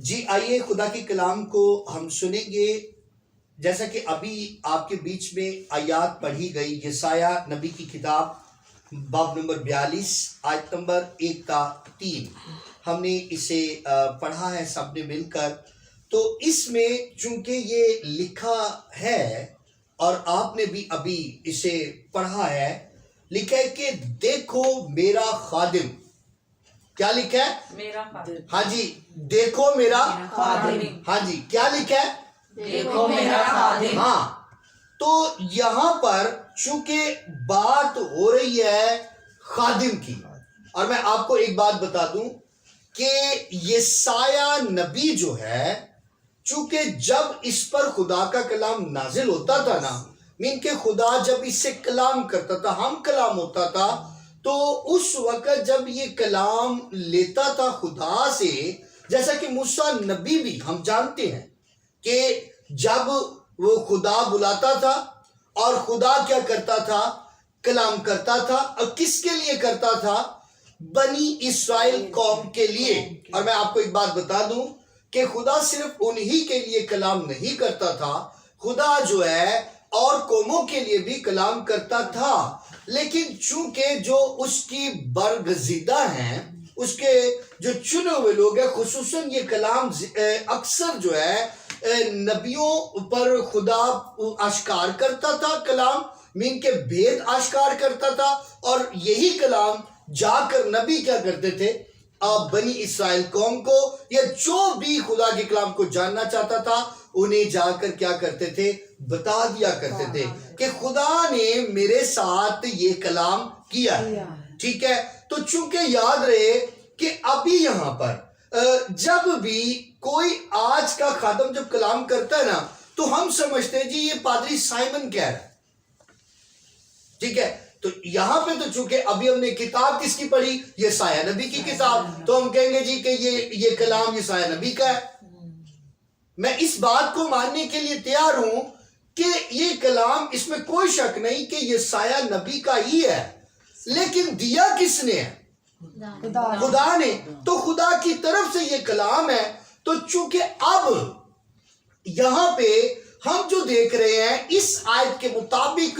جی آئیے خدا کے کلام کو ہم سنیں گے. جیسا کہ ابھی آپ کے بیچ میں آیات پڑھی گئی، یسایہ نبی کی کتاب باب نمبر 42 آیت نمبر 1 تا 3 ہم نے اسے پڑھا ہے سب نے مل کر. تو اس میں چونکہ یہ لکھا ہے اور آپ نے بھی ابھی اسے پڑھا ہے، لکھا ہے کہ دیکھو میرا خادم. کیا لکھا ہے؟ میرا خادم. ہاں جی، دیکھو میرا خادم. ہاں جی، کیا لکھا ہے؟ دیکھو میرا خادم. ہاں، تو یہاں پر چونکہ بات ہو رہی ہے خادم کی، اور میں آپ کو ایک بات بتا دوں کہ یسایہ نبی جو ہے، چونکہ جب اس پر خدا کا کلام نازل ہوتا تھا نا، مین کہ خدا جب اس سے کلام کرتا تھا، ہم کلام ہوتا تھا، تو اس وقت جب یہ کلام لیتا تھا خدا سے، جیسا کہ موسیٰ نبی بھی ہم جانتے ہیں کہ جب وہ خدا بلاتا تھا اور خدا کیا کرتا تھا؟ کلام کرتا تھا. اور کس کے لیے کرتا تھا؟ بنی اسرائیل قوم کے لیے. اور میں آپ کو ایک بات بتا دوں کہ خدا صرف انہی کے لیے کلام نہیں کرتا تھا، خدا جو ہے اور قوموں کے لیے بھی کلام کرتا تھا. لیکن چونکہ جو اس کی برگزیدہ ہیں، اس کے جو چنے ہوئے لوگ ہیں، خصوصاً یہ کلام اکثر جو ہے نبیوں پر خدا اشکار کرتا تھا، کلام مین کے بھید اشکار کرتا تھا، اور یہی کلام جا کر نبی کیا کرتے تھے؟ بنی اسرائیل قوم کو یا جو بھی خدا کے کلام کو جاننا چاہتا تھا انہیں جا کر کیا کرتے تھے؟ بتا دیا کرتے تھے کہ خدا نے میرے ساتھ یہ کلام کیا ہے. ٹھیک ہے، تو چونکہ یاد رہے کہ ابھی یہاں پر جب بھی کوئی آج کا خادم جب کلام کرتا ہے نا، تو ہم سمجھتے ہیں جی یہ پادری سائمن کہہ رہا ہے. ٹھیک ہے، تو یہاں پہ تو چونکہ ابھی ہم نے کتاب کس کی پڑھی؟ یسایہ نبی کی کتاب، تو ہم کہیں گے جی کہ یہ کلام یسایہ نبی کا ہے. میں اس بات کو ماننے کے لیے تیار ہوں کہ یہ کلام، اس میں کوئی شک نہیں کہ یسایہ نبی کا ہی ہے، لیکن دیا کس نے ہے؟ خدا نے. تو خدا کی طرف سے یہ کلام ہے. تو چونکہ اب یہاں پہ ہم جو دیکھ رہے ہیں اس آیت کے مطابق،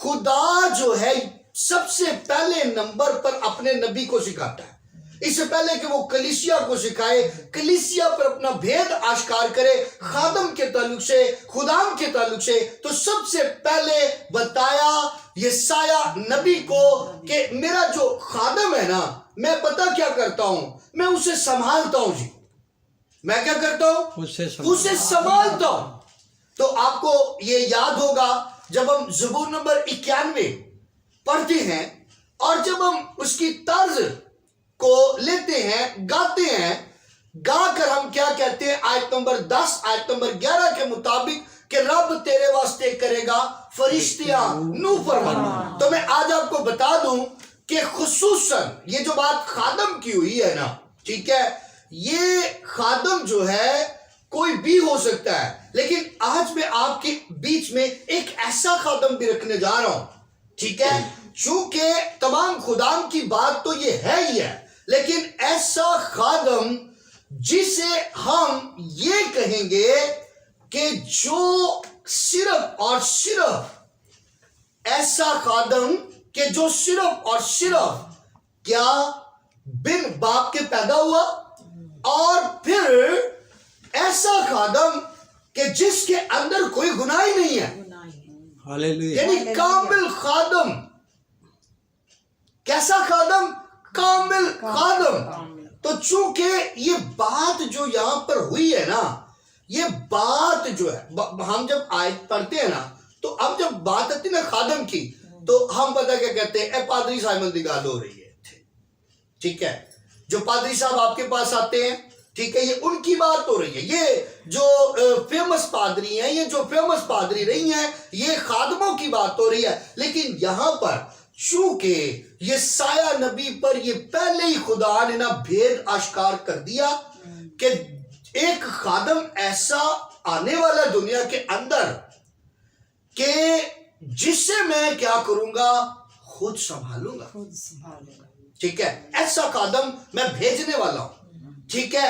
خدا جو ہے سب سے پہلے نمبر پر اپنے نبی کو سکھاتا ہے. اس سے پہلے کہ وہ کلیسیا کو سکھائے، کلیسیا پر اپنا بھید آشکار کرے خادم کے تعلق سے، خدام کے تعلق سے، تو سب سے پہلے بتایا یسایہ نبی کو کہ میرا جو خادم ہے نا، میں پتہ کیا کرتا ہوں؟ میں اسے سنبھالتا ہوں. جی میں کیا کرتا ہوں؟ اسے سنبھالتا ہوں. تو آپ کو یہ یاد ہوگا جب ہم زبور نمبر 91 پڑھتے ہیں اور جب ہم اس کی طرز کو لیتے ہیں، گاتے ہیں، گا کر ہم کیا کہتے ہیں؟ آیت نمبر 10 آیت نمبر 11 کے مطابق کہ رب تیرے واسطے کرے گا فرشتیاں نو فرمان. تو میں آج آپ کو بتا دوں کہ خصوصاً یہ جو بات خادم کی ہوئی ہے نا، ٹھیک ہے، یہ خادم جو ہے کوئی بھی ہو سکتا ہے، لیکن آج میں آپ کے بیچ میں ایک ایسا خادم بھی رکھنے جا رہا ہوں. ٹھیک ہے، چونکہ تمام خدام کی بات تو یہ ہے ہی ہے، لیکن ایسا خادم جسے ہم یہ کہیں گے کہ جو صرف اور صرف ایسا خادم کہ جو صرف اور صرف کیا بن باپ کے پیدا ہوا، اور پھر ایسا خادم کہ جس کے اندر کوئی گناہ ہی نہیں ہے، یعنی کامل خادم. کیسا خادم؟ کامل خادم. تو چونکہ یہ بات جو یہاں پر ہوئی ہے نا، یہ بات جو ہے ہم جب آیت پڑھتے ہیں نا، تو اب جب بات آتی نا خادم کی، تو ہم پتہ کیا کہتے ہیں؟ اے پادری سائمن دی گال ہو رہی ہے. ٹھیک ہے، جو پادری صاحب آپ کے پاس آتے ہیں، ٹھیک ہے، یہ ان کی بات ہو رہی ہے. یہ جو فیمس پادری ہیں، یہ جو فیمس پادری رہی ہیں، یہ خادموں کی بات ہو رہی ہے. لیکن یہاں پر چونکہ یسایہ نبی پر یہ پہلے ہی خدا نے نا بھید آشکار کر دیا کہ ایک خادم ایسا آنے والا دنیا کے اندر کہ جسے میں کیا کروں گا؟ خود سنبھالوں گا. ٹھیک ہے، ایسا خادم میں بھیجنے والا ہوں. ٹھیک ہے،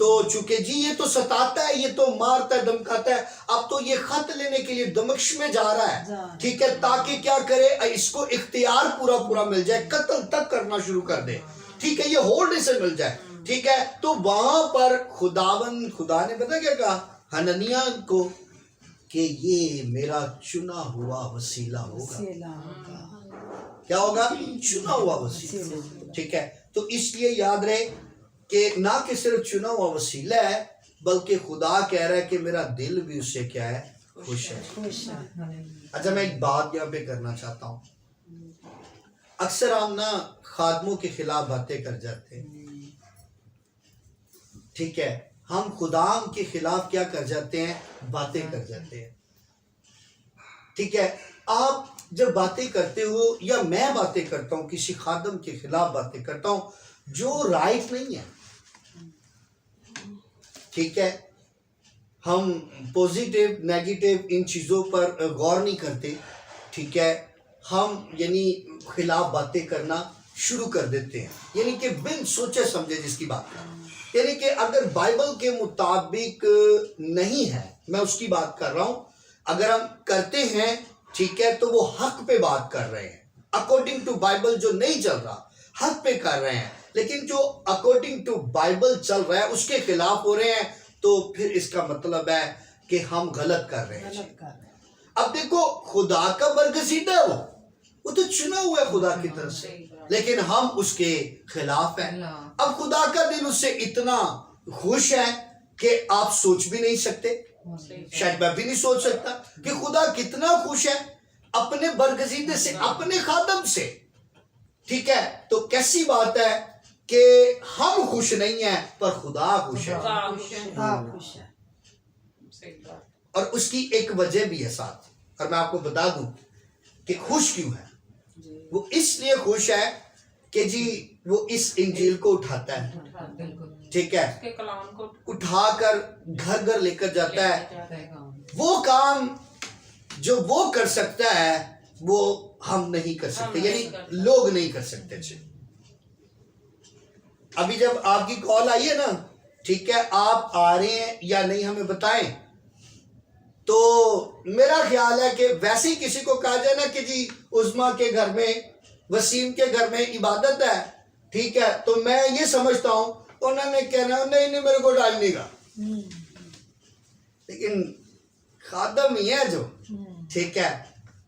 تو چونکہ جی یہ تو ستاتا ہے, یہ تو مارتا ہے, دمکاتا ہے, اب تو یہ خط لینے کے لیے دمشق میں جا رہا ہے, ٹھیک ہے, تاکہ کیا کرے, اس کو اختیار پورا مل جائے, قتل تک کرنا شروع کر دے, ٹھیک ہے, یہ ہولڈ سے مل جائے, ٹھیک ہے. تو وہاں پر خدا نے پتا کیا کہا حنانیہ کو کہ یہ میرا چنا ہوا وسیلہ ہوگا. کیا ہوگا؟ چنا ہوا وسیلہ, ٹھیک ہے. تو اس لیے یاد رہے کہ نہ کہ صرف چنا ہوا وسیلہ ہے, بلکہ خدا کہہ رہا ہے کہ میرا دل بھی اس سے کیا ہے, خوش ہے. اچھا میں ایک بات یہاں پہ کرنا چاہتا ہوں. اکثر ہم نا خادموں کے خلاف باتیں کر جاتے ہیں, ٹھیک ہے, ہم خدام کے خلاف کیا کر جاتے ہیں, باتیں کر جاتے ہیں, ٹھیک ہے. آپ جب باتیں کرتے ہو یا میں باتیں کرتا ہوں کسی خادم کے خلاف باتیں کرتا ہوں جو رائٹ نہیں ہے, ٹھیک ہے, ہم پوزیٹیو نیگیٹیو ان چیزوں پر غور نہیں کرتے, ٹھیک ہے, ہم یعنی خلاف باتیں کرنا شروع کر دیتے ہیں, یعنی کہ بن سوچے سمجھے جس کی بات کریں, یعنی کہ اگر بائبل کے مطابق نہیں ہے, میں اس کی بات کر رہا ہوں, اگر ہم کرتے ہیں ٹھیک ہے تو وہ حق پہ بات کر رہے ہیں, اکارڈنگ ٹو بائبل جو نہیں چل رہا حق پہ کر رہے ہیں, لیکن جو اکارڈنگ ٹو بائبل چل رہا ہے اس کے خلاف ہو رہے ہیں, تو پھر اس کا مطلب ہے کہ ہم غلط کر رہے ہیں. اب دیکھو خدا کا برگزیدہ ہے, وہ تو چنا ہوا ہے خدا کی طرف سے, لیکن ہم اس کے خلاف ہیں. اب خدا کا دل اس سے اتنا خوش ہے کہ آپ سوچ بھی نہیں سکتے, شاید میں بھی نہیں سوچ سکتا کہ خدا کتنا خوش ہے اپنے برگزیدے سے, اپنے خادم سے, ٹھیک ہے. تو کیسی بات ہے کہ ہم خوش نہیں ہیں پر خدا خوش ہے, اور اس کی ایک وجہ بھی ہے ساتھ, اور میں آپ کو بتا دوں کہ خوش کیوں ہے. وہ اس لیے خوش ہے کہ جی وہ اس انجیل کو اٹھاتا ہے, ٹھیک ہے, اٹھا کر گھر گھر لے کر جاتا ہے. وہ کام جو وہ کر سکتا ہے وہ ہم نہیں کر سکتے, یعنی لوگ نہیں کر سکتے. ابھی جب آپ کی کال آئی ہے نا, ٹھیک ہے, آپ آ رہے ہیں یا نہیں ہمیں بتائیں, تو میرا خیال ہے کہ ویسے ہی کسی کو کہا جائے نا کہ جی عظما کے گھر میں, وسیم کے گھر میں عبادت ہے, ٹھیک ہے, تو میں یہ سمجھتا ہوں انہوں نے کہنا نہیں میرے کو ٹائم نہیں گا, لیکن خادم ہی ہے جو, ٹھیک ہے,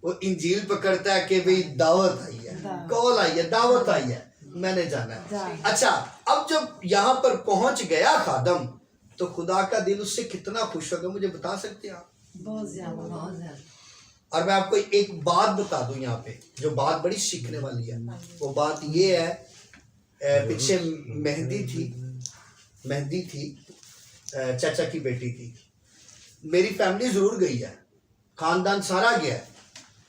وہ انجیل پکڑتا ہے کہ بھئی دعوت آئی ہے, کال آئی ہے, دعوت آئی ہے, میں نے جانا ہے. اچھا اب جب یہاں پر پہنچ گیا خادم, تو خدا کا دل اس سے کتنا خوش ہوگا, مجھے بتا سکتے ہیں آپ؟ بہت زیادہ. اور میں آپ کو ایک بات بتا دوں یہاں پہ جو بات بڑی سیکھنے والی ہے. وہ بات یہ ہے, پیچھے مہندی تھی, چچا کی بیٹی تھی. میری فیملی ضرور گئی ہے, خاندان سارا گیا ہے,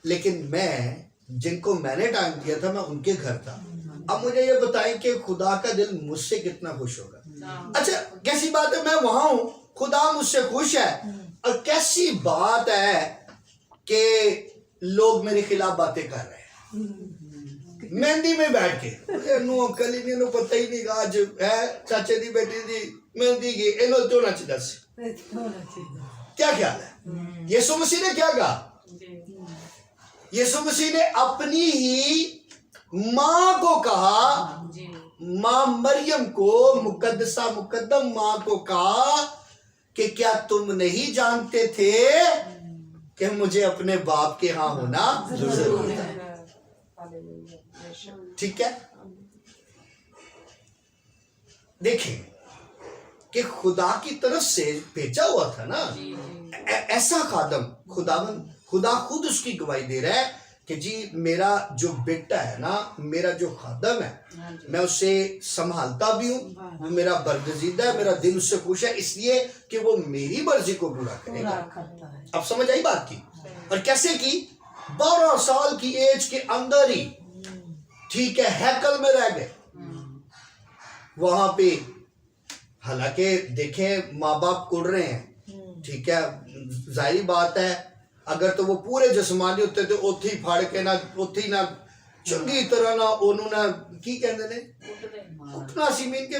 لیکن میں جن کو میں نے ٹائم دیا تھا میں ان کے گھر تھا. اب مجھے یہ بتائیں کہ خدا کا دل مجھ سے کتنا خوش ہوگا. اچھا کیسی بات ہے, میں وہاں ہوں, خدا مجھ سے خوش ہے, اور کیسی بات ہے کہ لوگ میرے خلاف باتیں کر رہے ہیں مہندی میں بیٹھ کے, نو کلی نہیں نو پتہ ہی نہیں, آج ہے چاچے دی بیٹی دی مہندی کی, انہوں تو نہ چاہتا سے. کیا خیال ہے, یسوع مسیح نے کیا کہا؟ یسوع مسیح نے اپنی ہی ماں کو کہا, ماں مریم کو, مقدسہ مقدم ماں کو کہا کہ کیا تم نہیں جانتے تھے کہ مجھے اپنے باپ کے ہاں ہونا ضرور ہے. ٹھیک ہے, دیکھیں کہ خدا کی طرف سے بھیجا ہوا تھا نا ایسا خادم. خدا خود اس کی گواہی دے رہا ہے کہ جی میرا جو بیٹا ہے نا, میرا جو خادم ہے, میں اسے سنبھالتا بھی ہوں, وہ میرا برگزیدہ ہے, میرا دل اس سے خوش ہے اس لیے کہ وہ میری مرضی کو پورا کرے گا. اب سمجھ آئی بات کی؟ اور کیسے کی؟ 12 سال کی ایج کے اندر ہی, ٹھیک ہے, ہیکل میں رہ گئے وہاں پہ. حالانکہ دیکھیں ماں باپ کڑ رہے ہیں, ٹھیک ہے, ظاہری بات ہے, اگر تو وہ پورے جسمانی ہوتے تھے اوتھی پھاڑ کے نہ اوتھی نہ ਚੰਗੀ ਤਰ੍ਹਾਂ ਨਾ ਉਹਨੂੰ ਨਾ ਕੀ ਕਹਿੰਦੇ ਨੇ ਕੁੱਟਣਾ ਸੀ ਮੀਨ ਕਿ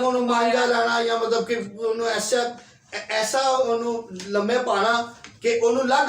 ਉਹਨੂੰ ਮਾਂਜਾ ਲੈਣਾ ਜਾਂ ਮਤਲਬ ਕਿ ਉਹਨੂੰ ਐਸਾ ਉਹਨੂੰ ਲੰਮੇ ਪਾਣਾ ਕਿ ਉਹਨੂੰ ਲੱਗ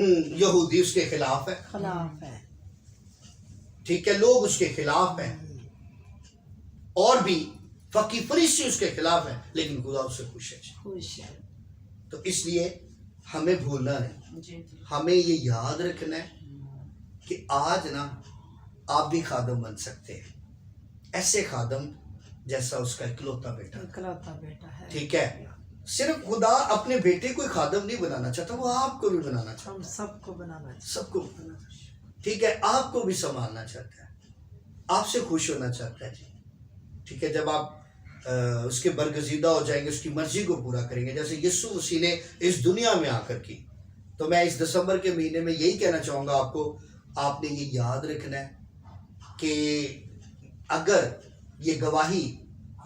یہودی اس کے خلاف ہے، خلاف ہے. ٹھیک ہے، لوگ اس کے خلاف ہیں، اور بھی فقی فرشتے اس کے خلاف ہیں، لیکن خدا اس سے خوش ہے. خوش ہے. تو اس لیے ہمیں بھولنا نہیں، جی جی ہمیں یہ یاد رکھنا ہے کہ آج نا آپ بھی خادم بن سکتے ہیں، ایسے خادم جیسا اس کا اکلوتا بیٹا. اکلوتا بیٹا ہے. ٹھیک ہے، صرف خدا اپنے بیٹے کو خادم نہیں بنانا چاہتا، وہ آپ کو بھی بنانا چاہتا ہم سب کو بنانا چاہیے. سب کو بنانا چاہتا. ٹھیک ہے، آپ کو بھی سنبھالنا چاہتا ہے، آپ سے خوش ہونا چاہتا ہے. جی ٹھیک ہے، جب آپ اس کے برگزیدہ ہو جائیں گے، اس کی مرضی کو پورا کریں گے جیسے یسوع مسیح نے اس دنیا میں آ کر کی. تو میں اس دسمبر کے مہینے میں یہی کہنا چاہوں گا آپ کو، آپ نے یہ یاد رکھنا ہے کہ اگر یہ گواہی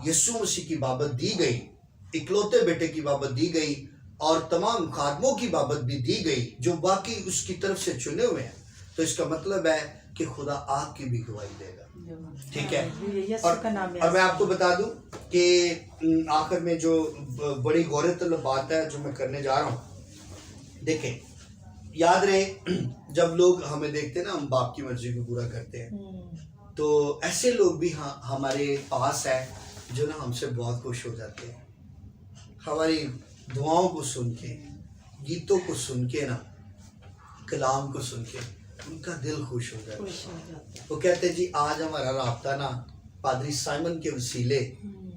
یسوع مسیح کی بابت دی گئی، اکلوتے بیٹے کی بابت دی گئی، اور تمام خادموں کی بابت بھی دی گئی جو باقی اس کی طرف سے چنے ہوئے ہیں، تو اس کا مطلب ہے کہ خدا آپ کی بھی گواہی دے گا. ٹھیک ہے، یسوع کا نام اور میں آپ کو بتا دوں کہ آخر میں جو بڑی غور طلب بات ہے جو میں کرنے جا رہا ہوں، دیکھیں یاد رہے جب لوگ ہمیں دیکھتے ہیں نا، ہم باپ کی مرضی کو پورا کرتے ہیں، تو ایسے لوگ بھی ہمارے پاس ہے جو نا ہم سے بہت خوش ہو جاتے ہیں. ہماری دعاؤں کو سن کے، گیتوں کو سن کے نا، کلام کو سن کے ان کا دل خوش ہو جاتا ہے. خوش ہو جاتا ہے. وہ کہتے ہیں جی آج ہمارا رابطہ نا پادری سائمن کے وسیلے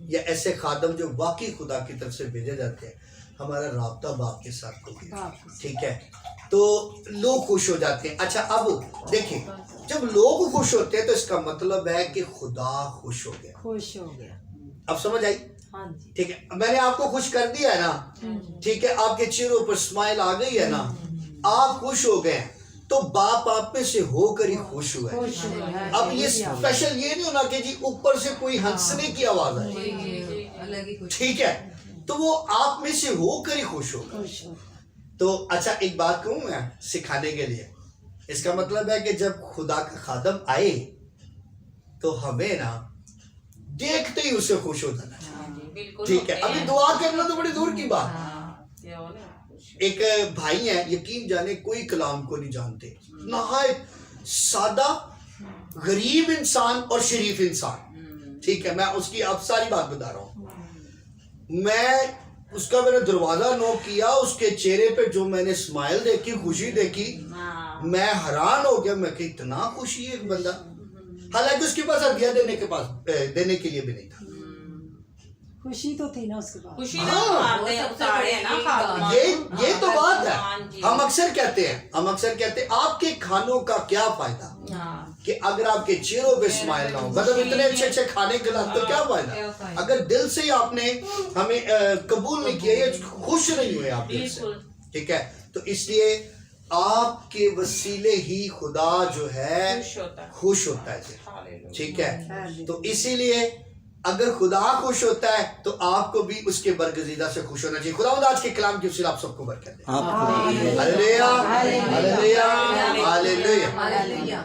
یا ایسے خادم جو واقعی خدا کی طرف سے بھیجے جاتے ہیں، ہمارا رابطہ باپ کے ساتھ ہو گیا. باپ کے ساتھ. ٹھیک ہے، تو لوگ خوش ہو جاتے ہیں. اچھا اب دیکھیں، جب لوگ خوش ہوتے ہیں تو اس کا مطلب ہے کہ خدا خوش ہو گیا. خوش ہو گیا. اب سمجھ آئی؟ ہاں جی. ٹھیک ہے، میں نے آپ کو خوش کر دیا ہے نا. ٹھیک ہے، آپ کے چہروں پر اسمائل آ گئی ہے نا، آپ خوش ہو گئے، تو باپ آپ میں سے ہو کر ہی خوش ہوا ہے. خوش ہو گیا. اب یہ اسپیشل یہ نہیں ہونا کہ جی اوپر سے کوئی ہنسنے کی آواز آئے. ٹھیک ہے، تو وہ آپ میں سے ہو کر ہی خوش ہوگا. خوش ہو. تو اچھا ایک بات کہوں میں سکھانے کے لیے، اس کا مطلب ہے کہ جب خدا کا خادم آئے تو ہمیں نا دیکھتے ہی اسے خوش ہو جانا چاہیے. بالکل. ٹھیک ہے، ابھی دعا کرنا تو بڑی دور کی بات. کیا ہو نا ایک بھائی ہیں، یقین جانے کوئی کلام کو نہیں جانتے، نہایت سادہ غریب انسان اور شریف انسان. ٹھیک ہے، میں اس کی اب ساری بات بتا رہا ہوں. میں اس کا میں نے دروازہ نوک کیا، اس کے چہرے پہ جو میں نے اسمائل دیکھی، خوشی دیکھی، میں حیران ہو گیا. میں کہ اتنا خوشی ہے ایک بندہ، حالانکہ اس کے پاس ہدیہ دینے کے لیے بھی نہیں تھا. خوشی تو تھی نا اس کے بعد. خوشی نہ مارتے ہیں، اتارے ہیں نا خادم. یہ تو بات ہے. ہم اکثر کہتے ہیں آپ کے کھانوں کا کیا فائدہ کہ اگر آپ کے چہروں پہ اسمائل نہ ہو، مطلب اتنے اچھے اچھے کھانے کھلاتے تو کیا فائدہ اگر دل سے ہی آپ نے ہمیں قبول نہیں کیا یا خوش نہیں ہوئے آپ دل سے. ٹھیک ہے، تو اس لیے آپ کے وسیلے ہی خدا جو ہے خوش ہوتا ہے. ٹھیک ہے، تو اسی لیے اگر خدا خوش ہوتا ہے تو آپ کو بھی اس کے برگزیدہ سے خوش ہونا چاہیے. خدا آج کے کلام کی وسیلہ آپ سب کو برکت دے. آپ کو ہلیلویا، ہلیلویا، ہلیلویا.